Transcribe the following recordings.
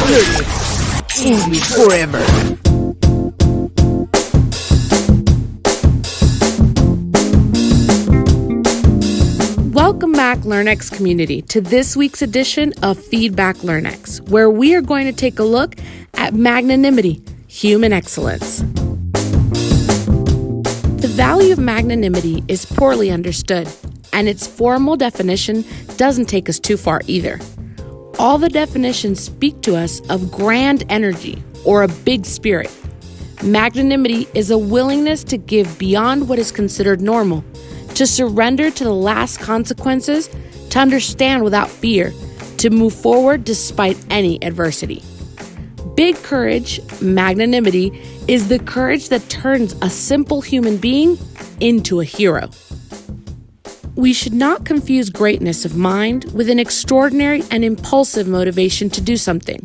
Learnex, English forever. Welcome back, Learnex community, to this week's edition of Feedback Learnex, where we are going to take a look at magnanimity, human excellence. The value of magnanimity is poorly understood, and its formal definition doesn't take us too far either. All the definitions speak to us of grand energy or a big spirit. Magnanimity is a willingness to give beyond what is considered normal, to surrender to the last consequences, to understand without fear, to move forward despite any adversity. Big courage, magnanimity, is the courage that turns a simple human being into a hero. We should not confuse greatness of mind with an extraordinary and impulsive motivation to do something.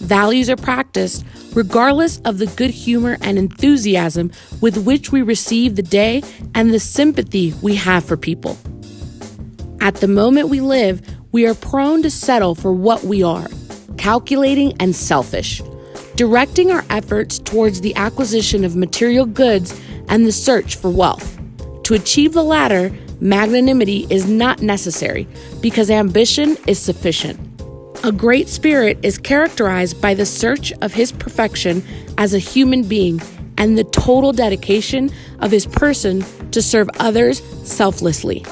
Values are practiced regardless of the good humor and enthusiasm with which we receive the day and the sympathy we have for people. At the moment we live, we are prone to settle for what we are, calculating and selfish, directing our efforts towards the acquisition of material goods and the search for wealth. To achieve the latter, magnanimity is not necessary because ambition is sufficient. A great spirit is characterized by the search of his perfection as a human being and the total dedication of his person to serve others selflessly.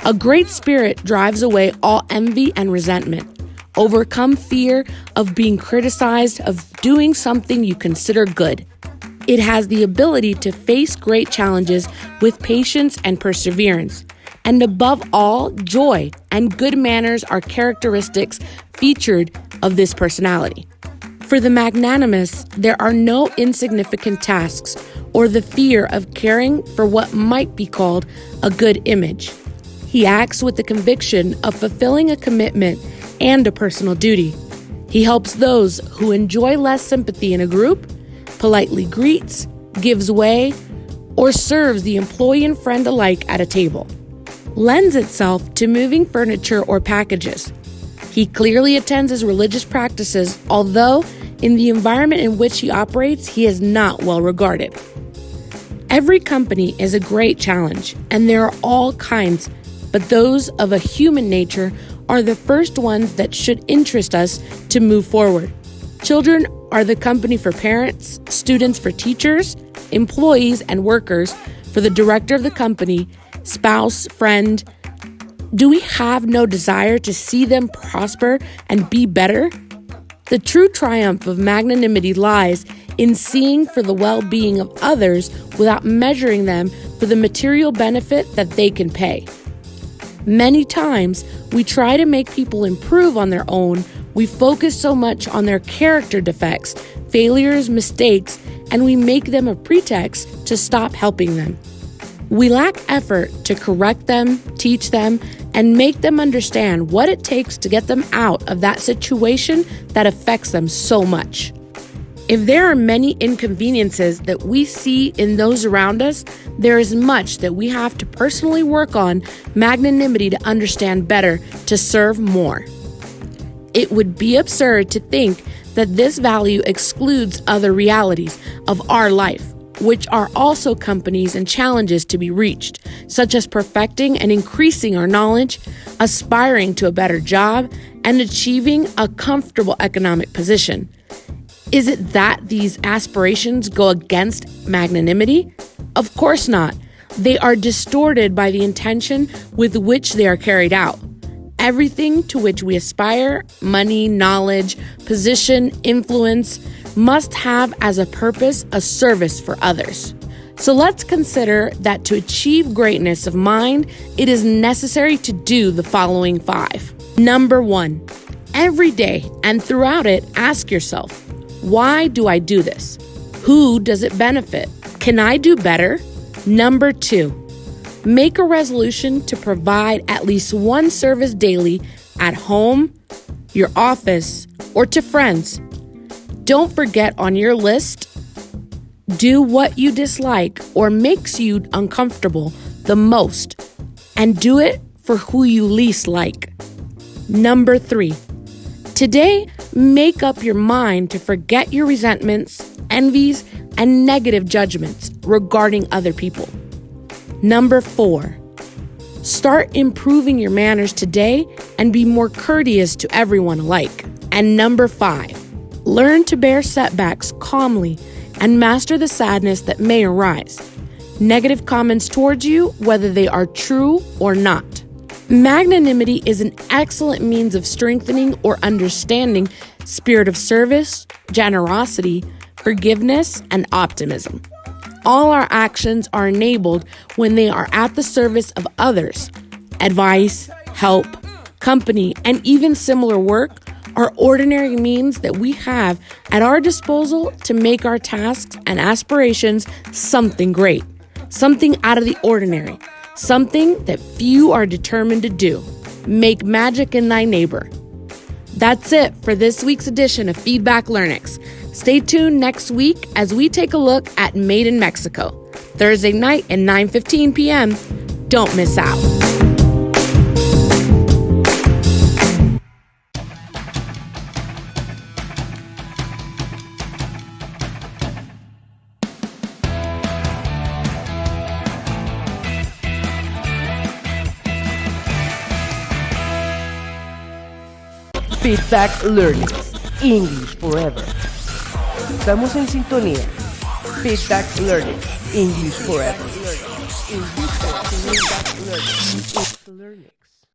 A great spirit drives away all envy and resentment, overcome fear of being criticized, of doing something you consider good. It has the ability to face great challenges with patience and perseverance. And above all, joy and good manners are characteristics featured of this personality. For the magnanimous, there are no insignificant tasks or the fear of caring for what might be called a good image. He acts with the conviction of fulfilling a commitment and a personal duty. He helps those who enjoy less sympathy in a group, politely greets, gives way, or serves the employee and friend alike at a table. Lends itself to moving furniture or packages. He clearly attends his religious practices, although in the environment in which he operates, he is not well regarded. Every company is a great challenge, and there are all kinds, but those of a human nature are the first ones that should interest us to move forward. Children are the company for parents, students for teachers, employees and workers for the director of the company, spouse, friend. Do we have no desire to see them prosper and be better? The true triumph of magnanimity lies in seeing for the well-being of others without measuring them for the material benefit that they can pay. Many times, we try to make people improve on their own. We focus so much on their character defects, failures, mistakes, and we make them a pretext to stop helping them. We lack effort to correct them, teach them, and make them understand what it takes to get them out of that situation that affects them so much. If there are many inconveniences that we see in those around us, there is much that we have to personally work on magnanimity to understand better, to serve more. It would be absurd to think that this value excludes other realities of our life, which are also companies and challenges to be reached, such as perfecting and increasing our knowledge, aspiring to a better job, and achieving a comfortable economic position. Is it that these aspirations go against magnanimity? Of course not. They are distorted by the intention with which they are carried out. Everything to which we aspire, money, knowledge, position, influence, must have as a purpose a service for others. So let's consider that to achieve greatness of mind, it is necessary to do the following 5. Number 1, every day and throughout it, ask yourself, why do I do this? Who does it benefit? Can I do better? Number 2, make a resolution to provide at least one service daily at home, your office, or to friends. Don't forget on your list, do what you dislike or makes you uncomfortable the most, and do it for who you least like. Number 3, today Make up your mind to forget your resentments, envies, and negative judgments regarding other people. Number 4, start improving your manners today and be more courteous to everyone alike. And number 5, learn to bear setbacks calmly and master the sadness that may arise. Negative comments towards you, whether they are true or not. Magnanimity is an excellent means of strengthening or understanding spirit of service, generosity, forgiveness, and optimism. All our actions are enabled when they are at the service of others. Advice, help, company, and even similar work are ordinary means that we have at our disposal to make our tasks and aspirations something great, something out of the ordinary, something that few are determined to do. Make magic in thy neighbor. That's it for this week's edition of Feedback Learnex. Stay tuned next week as we take a look at Made in Mexico, Thursday night at 9:15 p.m. Don't miss out. Feedback Learnex, English Forever. Estamos en sintonía. Feedback Learnex, English Forever. English Forever.